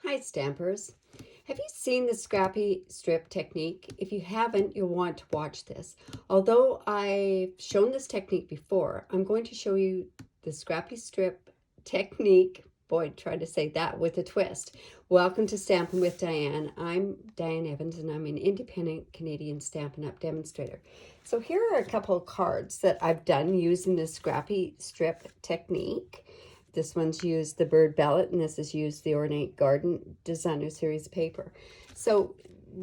Hi Stampers. Have you seen the Scrappy Strip technique? If you haven't, you'll want to watch this. Although I've shown this technique before, I'm going to show you the Scrappy Strip technique. Boy, try to say that with a twist. Welcome to Stampin' with Diane. I'm Diane Evans and I'm an independent Canadian Stampin' Up Demonstrator. So here are a couple of cards that I've done using the Scrappy Strip technique. This one's used the bird bellet, and this is used the Ornate Garden Designer Series paper. So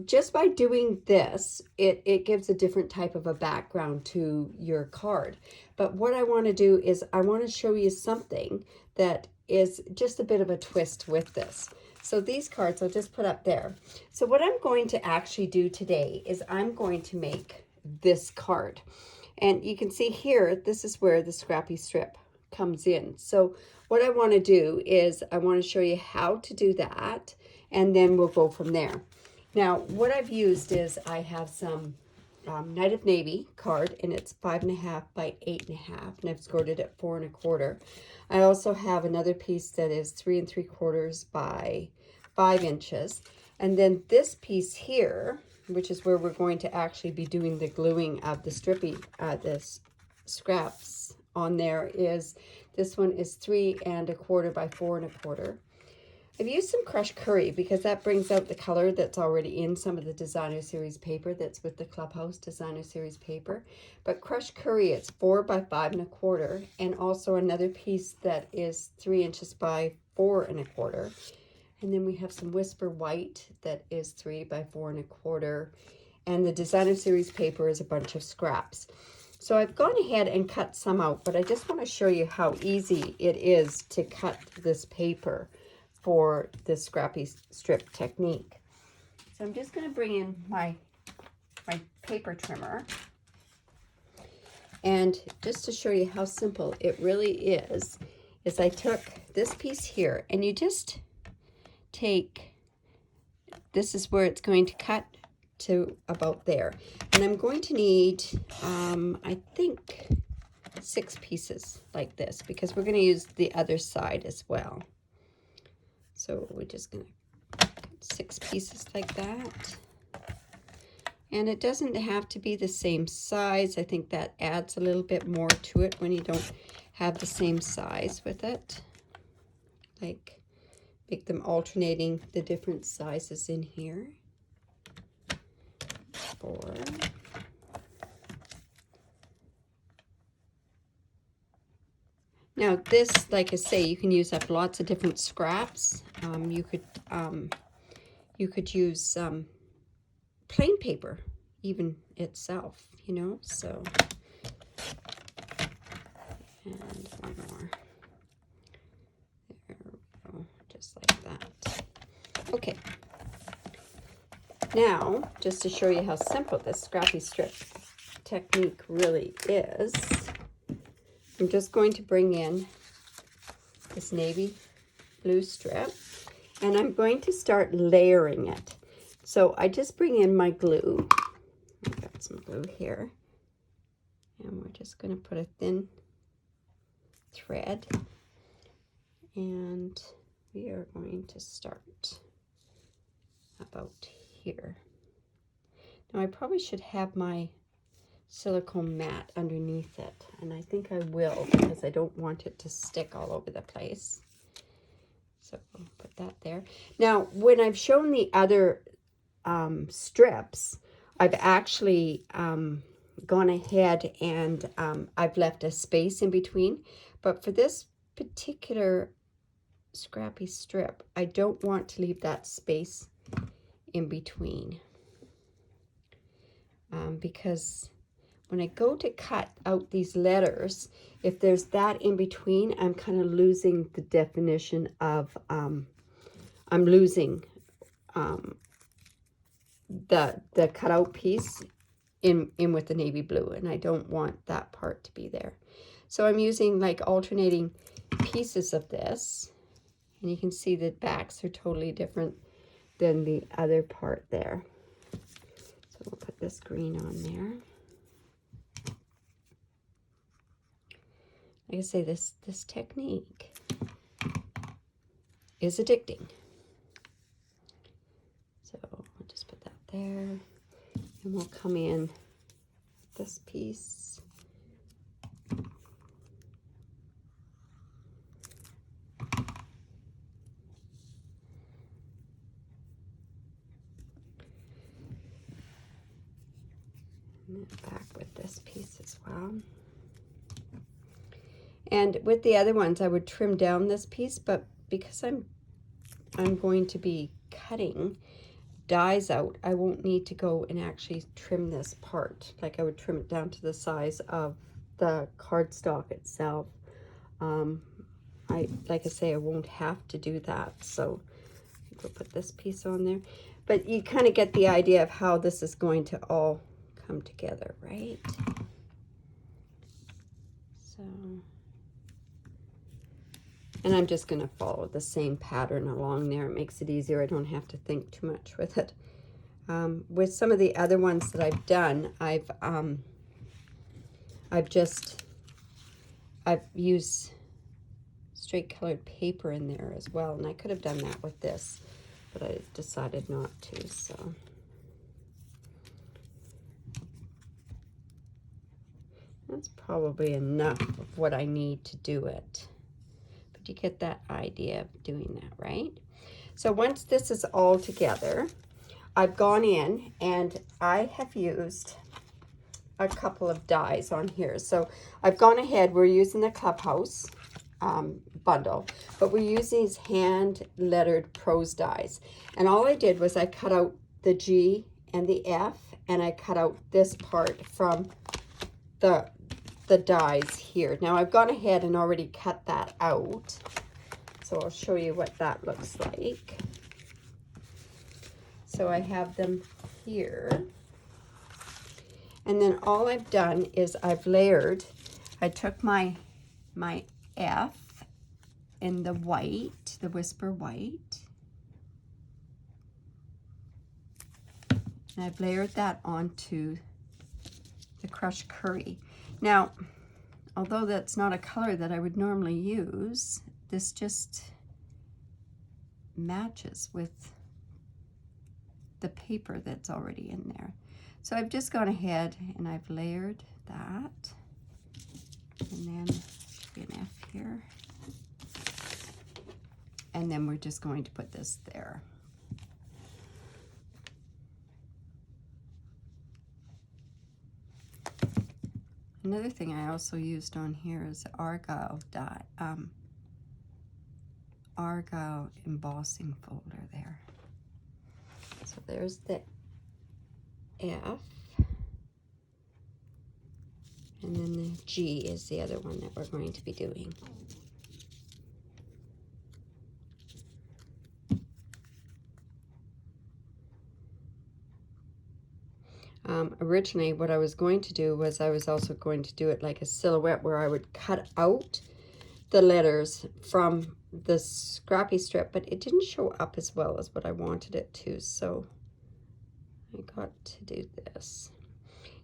just by doing this, it gives a different type of a background to your card. But what I want to do is I want to show you something that is just a bit of a twist with this. So these cards I'll just put up there. So what I'm going to actually do today is I'm going to make this card. And you can see here, this is where the Scrappy Strip comes in. So what I want to do is I want to show you how to do that, and then we'll go from there. Now, what I've used is I have some Night of Navy card, and it's 5.5 by 8.5, and I've scored it at 4 1/4. I also have another piece that is 3 3/4 by 5 inches, and then this piece here, which is where we're going to actually be doing the gluing of the this scraps on there, is this one is 3 1/4 by 4 1/4. I've used some crushed curry because that brings out the color that's already in some of the Designer Series paper that's with the Clubhouse Designer Series paper. But crushed curry, it's 4 by 5 1/4, and also another piece that is 3 inches by 4 1/4. And then we have some Whisper White that is 3 by 4 1/4. And the Designer Series paper is a bunch of scraps. So I've gone ahead and cut some out, but I just want to show you how easy it is to cut this paper for the Scrappy Strip technique. So I'm just going to bring in my paper trimmer. And just to show you how simple it really is I took this piece here, and you just take, this is where it's going to cut to about there. And I'm going to need, I think, 6 pieces like this, because we're going to use the other side as well. So we're just going to cut 6 pieces like that. And it doesn't have to be the same size. I think that adds a little bit more to it when you don't have the same size with it. Like, make them alternating the different sizes in here. 4. Now this, like I say, you can use up lots of different scraps. You could use plain paper even itself, you know. So, and one more. There we go, just like that. Okay. Now, just to show you how simple this Scrappy Strip technique really is, I'm just going to bring in this navy blue strip, and I'm going to start layering it. So I just bring in my glue. I've got some glue here, and we're just going to put a thin thread, and we are going to start about here. Now I probably should have my silicone mat underneath it, and I think I will, because I don't want it to stick all over the place. So I'll put that there. Now when I've shown the other strips, I've actually gone ahead and I've left a space in between, but for this particular Scrappy Strip, I don't want to leave that space in between, because when I go to cut out these letters, if there's that in between, I'm kind of losing the definition of, I'm losing the cutout piece in with the navy blue, and I don't want that part to be there. So I'm using like alternating pieces of this, and you can see the backs are totally different than the other part there. So we'll put this green on there. Like I say, this technique is addicting. there. And we'll come in this piece. And then back with this piece as well. And with the other ones, I would trim down this piece, but because I'm going to be cutting dies out, I won't need to go and actually trim this part. Like I would trim it down to the size of the cardstock itself. Like I say, I won't have to do that. So we'll put this piece on there. But you kind of get the idea of how this is going to all come together, right? So, and I'm just going to follow the same pattern along there. It makes it easier. I don't have to think too much with it. With some of the other ones that I've done, I've used straight colored paper in there as well, and I could have done that with this, but I decided not to. So that's probably enough of what I need to do it. But you get that idea of doing that, right? So once this is all together, I've gone in and I have used a couple of dies on here. So I've gone ahead, we're using the Clubhouse bundle, but we use these hand lettered prose dies. And all I did was I cut out the G and the F, and I cut out this part from the dies here. Now I've gone ahead and already cut that out. So I'll show you what that looks like. So I have them here. And then all I've done is I've layered. I took my F in the white, the Whisper White. And I've layered that onto the Crushed Curry. Now, although that's not a color that I would normally use, this just matches with the paper that's already in there. So I've just gone ahead and I've layered that. And then an F here. And then we're just going to put this there. Another thing I also used on here is Argyle dye, Argyle embossing folder there. So there's the F. And then the G is the other one that we're going to be doing. Originally, what I was going to do was I was also going to do it like a silhouette where I would cut out the letters from the scrappy strip, but it didn't show up as well as what I wanted it to, so I got to do this.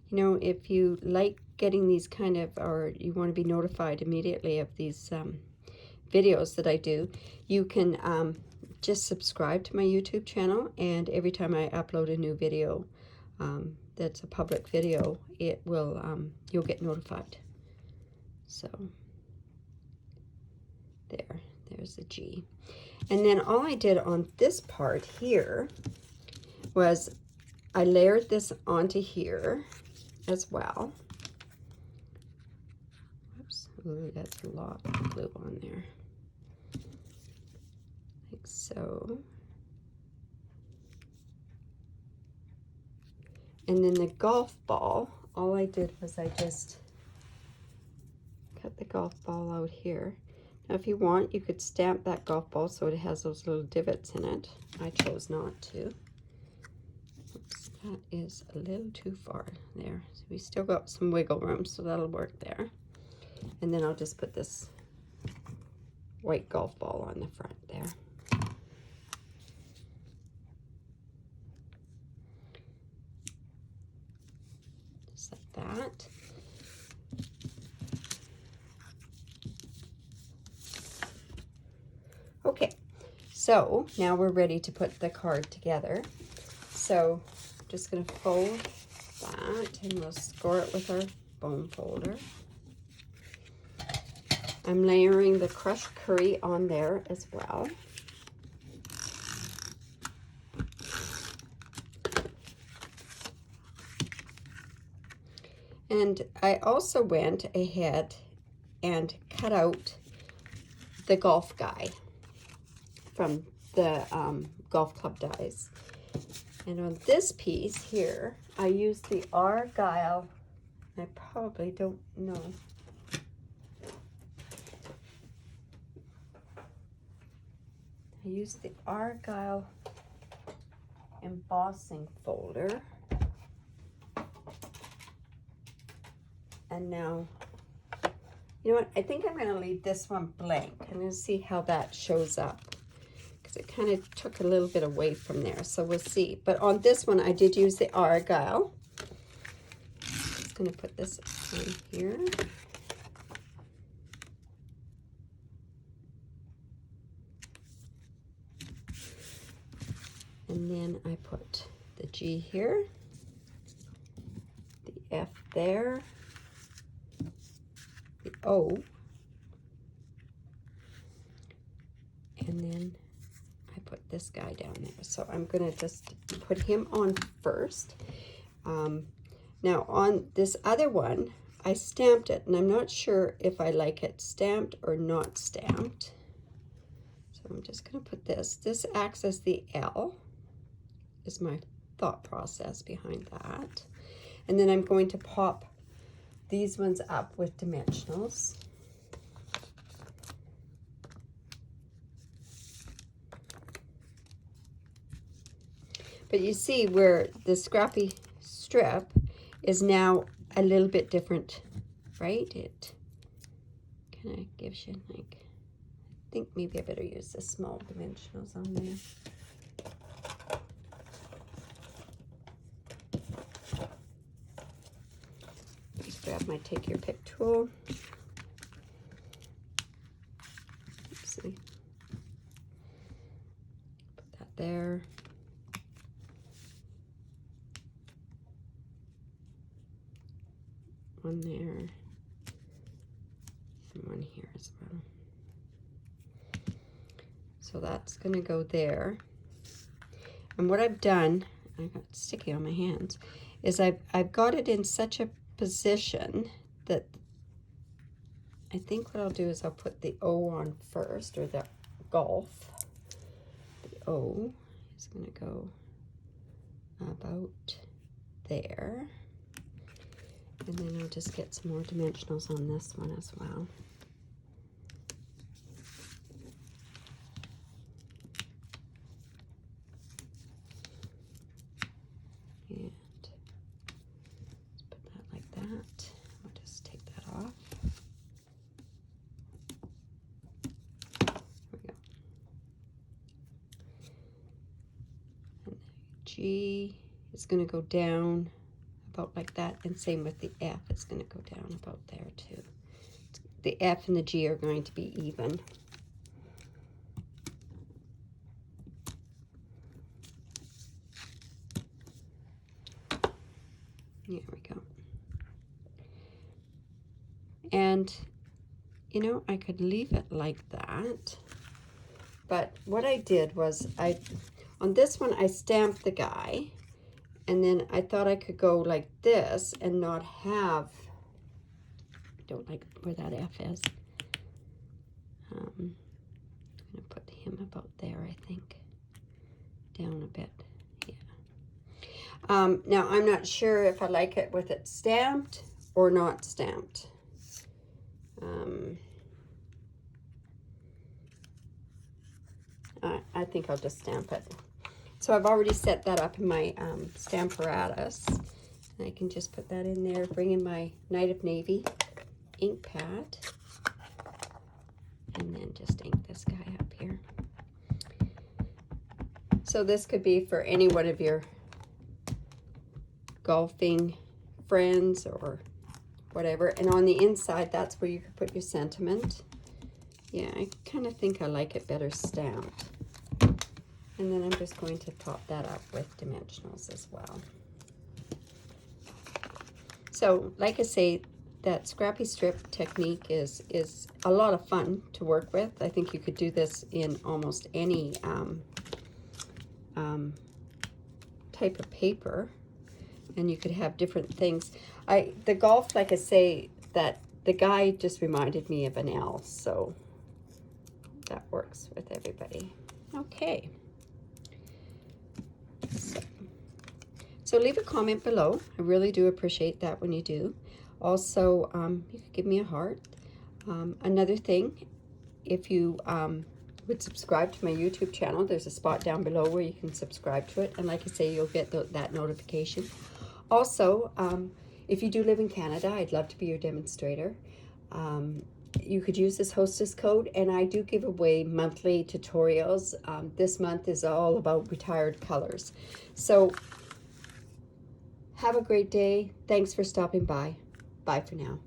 You know, if you like getting these kind of, or you want to be notified immediately of these videos that I do, you can just subscribe to my YouTube channel, and every time I upload a new video that's a public video, it will you'll get notified. So there's the G. And then all I did on this part here was I layered this onto here as well. Oops, ooh, that's a lot of glue on there. Like so. And then the golf ball, all I did was I just cut the golf ball out here. Now if you want, you could stamp that golf ball so it has those little divots in it. I chose not to. Oops, that is a little too far there. So we still got some wiggle room, so that'll work there. And then I'll just put this white golf ball on the front there. That. Okay, so now we're ready to put the card together. So just going to fold that and we'll score it with our bone folder. I'm layering the crushed curry on there as well. And I also went ahead and cut out the golf guy from the golf club dies. And on this piece here, I used the Argyle, I probably don't know. I used the Argyle embossing folder. And now, you know what, I think I'm going to leave this one blank. I'm going to see how that shows up, because it kind of took a little bit away from there, so we'll see. But on this one, I did use the Argyle. I'm just going to put this on here. And then I put the G here, the F there, the O, and then I put this guy down there. So I'm going to just put him on first. Now on this other one, I stamped it, and I'm not sure if I like it stamped or not stamped. So I'm just going to put this. This acts as the L, is my thought process behind that. And then I'm going to pop these ones up with dimensionals. But you see where the scrappy strip is now a little bit different, right? It kind of gives you like, I think maybe I better use the small dimensionals on there. Just grab my take your pick tool. Let's see. Put that there. One there, and one here as well. So that's going to go there. And what I've done, I got sticky on my hands, is I've got it in such a position that I think what I'll do is I'll put the O on first, or the golf. The O is going to go about there. And then I'll just get some more dimensionals on this one as well. And let's put that like that. I'll just take that off. There we go. And the G is going to go down about like that, and same with the F, it's going to go down about there too. The F and the G are going to be even. There we go. And you know, I could leave it like that, but what I did was on this one I stamped the guy. And then I thought I could go like this and not have, I don't like where that F is. I'm going to put him about there, I think. Down a bit, yeah. Now, I'm not sure if I like it with it stamped or not stamped. I think I'll just stamp it. So I've already set that up in my Stamparatus. And I can just put that in there, bring in my Night of Navy ink pad, and then just ink this guy up here. So this could be for any one of your golfing friends or whatever. And on the inside, that's where you could put your sentiment. Yeah, I kind of think I like it better stamped. And then I'm just going to top that up with dimensionals as well. So, like I say, that ScrappyStrip technique is a lot of fun to work with. I think you could do this in almost any type of paper, and you could have different things. The golf, like I say, that the guy just reminded me of an L, so that works with everybody. Okay. So leave a comment below. I really do appreciate that when you do. Also, you could give me a heart. Another thing, if you would subscribe to my YouTube channel, there's a spot down below where you can subscribe to it. And like I say, you'll get that notification. Also, if you do live in Canada, I'd love to be your demonstrator. You could use this hostess code, and I do give away monthly tutorials. This month is all about retired colors. So have a great day. Thanks for stopping by. Bye for now.